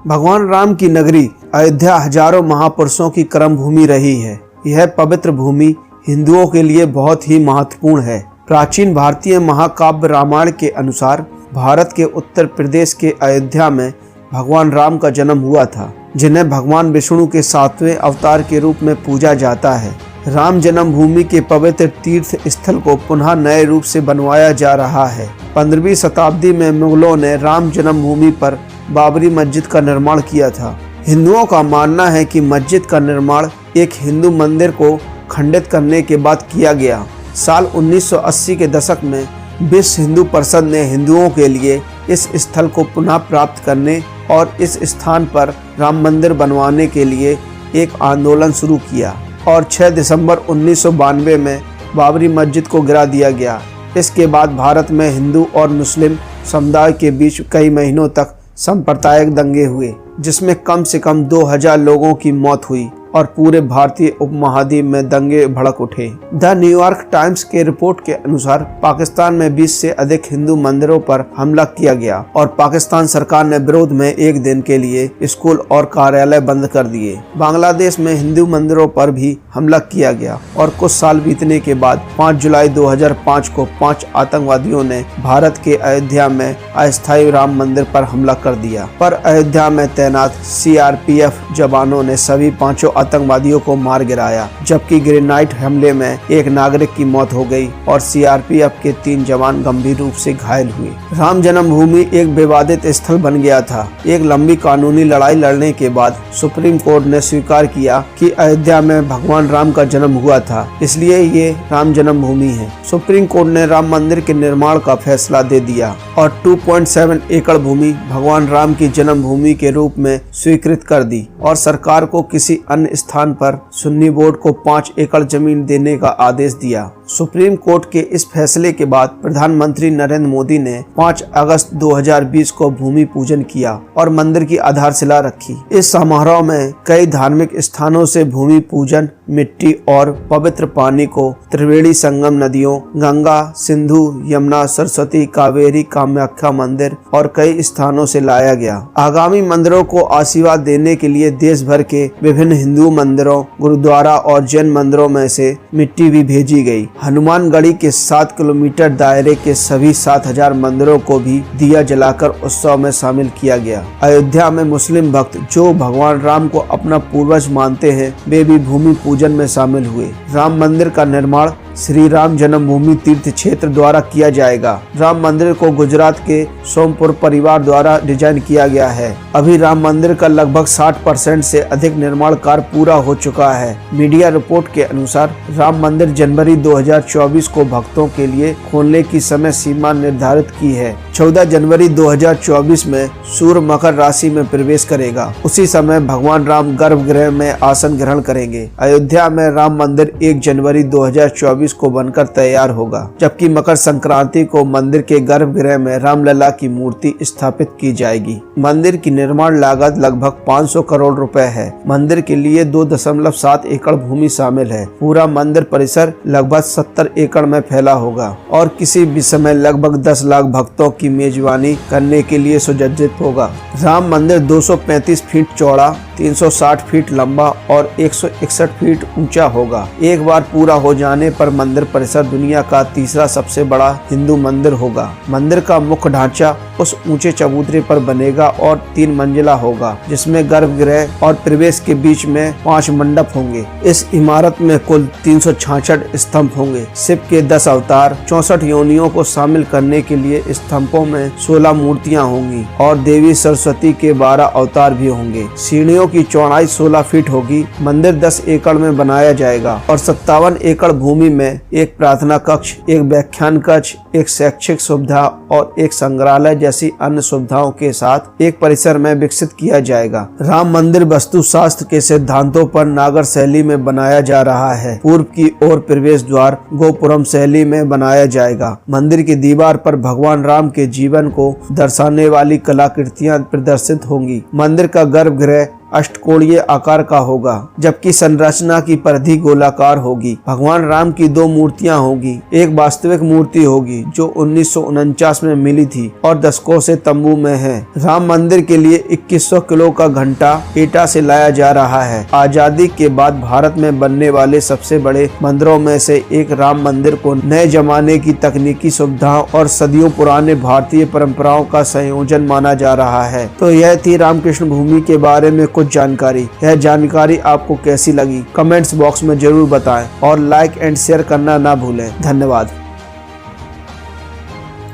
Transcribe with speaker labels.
Speaker 1: भगवान राम की नगरी अयोध्या हजारों महापुरुषों की कर्म भूमि रही है। यह पवित्र भूमि हिंदुओं के लिए बहुत ही महत्वपूर्ण है। प्राचीन भारतीय महाकाव्य रामायण के अनुसार भारत के उत्तर प्रदेश के अयोध्या में भगवान राम का जन्म हुआ था, जिन्हें भगवान विष्णु के 7वें अवतार के रूप में पूजा जाता है। राम जन्मभूमि के पवित्र तीर्थ स्थल को पुनः नए रूप से बनवाया जा रहा है। 15वीं शताब्दी में मुगलों ने राम जन्मभूमि पर बाबरी मस्जिद का निर्माण किया था। हिंदुओं का मानना है कि मस्जिद का निर्माण एक हिंदू मंदिर को खंडित करने के बाद किया गया। साल 1980 के दशक में विश्व हिंदू परिषद ने हिंदुओं के लिए इस स्थल को पुनः प्राप्त करने और इस स्थान पर राम मंदिर बनवाने के लिए एक आंदोलन शुरू किया और 6 दिसंबर 1992 में बाबरी मस्जिद को गिरा दिया गया। इसके बाद भारत में हिंदू और मुस्लिम समुदाय के बीच कई महीनों तक सांप्रदायिक दंगे हुए, जिसमें कम से कम 2000 लोगों की मौत हुई और पूरे भारतीय उपमहाद्वीप में दंगे भड़क उठे। द न्यूयॉर्क टाइम्स के रिपोर्ट के अनुसार पाकिस्तान में 20 से अधिक हिंदू मंदिरों पर हमला किया गया और पाकिस्तान सरकार ने विरोध में एक दिन के लिए स्कूल और कार्यालय बंद कर दिए। बांग्लादेश में हिंदू मंदिरों पर भी हमला किया गया और कुछ साल बीतने के बाद 5 जुलाई 2005 को 5 आतंकवादियों ने भारत के अयोध्या में अस्थायी राम मंदिर पर हमला कर दिया। पर अयोध्या में तैनात CRPF जवानों ने सभी 5 आतंकवादियों को मार गिराया, जबकि ग्रेनाइट हमले में एक नागरिक की मौत हो गई और CRPF के 3 जवान गंभीर रूप से घायल हुए। राम जन्मभूमि एक विवादित स्थल बन गया था। एक लंबी कानूनी लड़ाई लड़ने के बाद सुप्रीम कोर्ट ने स्वीकार किया कि अयोध्या में भगवान राम का जन्म हुआ था, इसलिए ये राम जन्मभूमि है। सुप्रीम कोर्ट ने राम मंदिर के निर्माण का फैसला दे दिया और 2.7 एकड़ भूमि भगवान राम की जन्मभूमि के रूप में स्वीकृत कर दी और सरकार को किसी अन्य स्थान पर सुन्नी बोर्ड को 5 एकड़ जमीन देने का आदेश दिया। सुप्रीम कोर्ट के इस फैसले के बाद प्रधानमंत्री नरेंद्र मोदी ने 5 अगस्त 2020 को भूमि पूजन किया और मंदिर की आधारशिला रखी। इस समारोह में कई धार्मिक स्थानों से भूमि पूजन, मिट्टी और पवित्र पानी को त्रिवेणी संगम नदियों गंगा, सिंधु, यमुना, सरस्वती, कावेरी, कामाख्या मंदिर और कई स्थानों से लाया गया। आगामी मंदिरों को आशीर्वाद देने के लिए देश भर के विभिन्न हिंदू मंदिरों, गुरुद्वारा और जैन मंदिरों में से मिट्टी भी भेजी गई। हनुमानगढ़ी के 7 किलोमीटर दायरे के सभी 7000 मंदिरों को भी दिया जलाकर उत्सव में शामिल किया गया। अयोध्या में मुस्लिम भक्त जो भगवान राम को अपना पूर्वज मानते हैं, वे भी भूमि पूजन में शामिल हुए। राम मंदिर का निर्माण श्री राम जन्मभूमि तीर्थ क्षेत्र द्वारा किया जाएगा। राम मंदिर को गुजरात के सोमपुर परिवार द्वारा डिजाइन किया गया है। अभी राम मंदिर का लगभग 60% से अधिक निर्माण कार्य पूरा हो चुका है। मीडिया रिपोर्ट के अनुसार राम मंदिर जनवरी 2024 को भक्तों के लिए खोलने की समय सीमा निर्धारित की है। 14 जनवरी 2024 में सूर्य मकर राशि में प्रवेश करेगा। उसी समय भगवान राम गर्भगृह में आसन ग्रहण करेंगे। अयोध्या में राम मंदिर 1 जनवरी 2024 को बनकर तैयार होगा, जबकि मकर संक्रांति को मंदिर के गर्भगृह में रामलला की मूर्ति स्थापित की जाएगी। मंदिर की निर्माण लागत लगभग 500 करोड़ रुपए है। मंदिर के लिए 2.7 एकड़ भूमि शामिल है। पूरा मंदिर परिसर लगभग 70 एकड़ में फैला होगा और किसी भी समय लगभग 10 लाख भक्तों की मेजबानी करने के लिए सुसज्जित होगा। राम मंदिर 235 फीट चौड़ा, 360 फीट लंबा और 161 फीट ऊंचा होगा। एक बार पूरा हो जाने पर मंदिर परिसर दुनिया का तीसरा सबसे बड़ा हिंदू मंदिर होगा। मंदिर का मुख्य ढांचा उस ऊंचे चबूतरे पर बनेगा और 3 मंजिला होगा, जिसमें गर्भगृह और प्रवेश के बीच में 5 मंडप होंगे। इस इमारत में कुल 366 स्तंभ होंगे। शिव के 10 अवतार, 64 योनियों को शामिल करने के लिए स्तंभों में 16 मूर्तियां होंगी और देवी सरस्वती के 12 अवतार भी होंगे। सीढ़ियों की चौड़ाई 16 फीट होगी। मंदिर 10 एकड़ में बनाया जाएगा और 57 एकड़ भूमि में एक प्रार्थना कक्ष, एक व्याख्यान कक्ष, एक शैक्षिक सुविधा और एक संग्रहालय जैसी अन्य सुविधाओं के साथ एक परिसर में विकसित किया जाएगा। राम मंदिर वास्तुशास्त्र के सिद्धांतों पर नागर शैली में बनाया जा रहा है। पूर्व की ओर प्रवेश द्वार गोपुरम शैली में बनाया जाएगा। मंदिर की दीवार पर भगवान राम के जीवन को दर्शाने वाली कलाकृतियां प्रदर्शित होंगी। मंदिर का गर्भगृह अष्टकोणीय आकार का होगा, जबकि संरचना की परिधि गोलाकार होगी। भगवान राम की 2 मूर्तियां होगी। एक वास्तविक मूर्ति होगी जो 1949 में मिली थी और दशकों से तंबू में है। राम मंदिर के लिए 2100 किलो का घंटा एटा से लाया जा रहा है। आजादी के बाद भारत में बनने वाले सबसे बड़े मंदिरों में से एक राम मंदिर को नए जमाने की तकनीकी सुविधाओं और सदियों पुराने भारतीय परंपराओं का संयोजन माना जा रहा है। तो यह थी रामकृष्ण भूमि के बारे में कुछ जानकारी। यह जानकारी आपको कैसी लगी कमेंट्स बॉक्स में जरूर बताएं और लाइक एंड शेयर करना ना भूलें। धन्यवाद।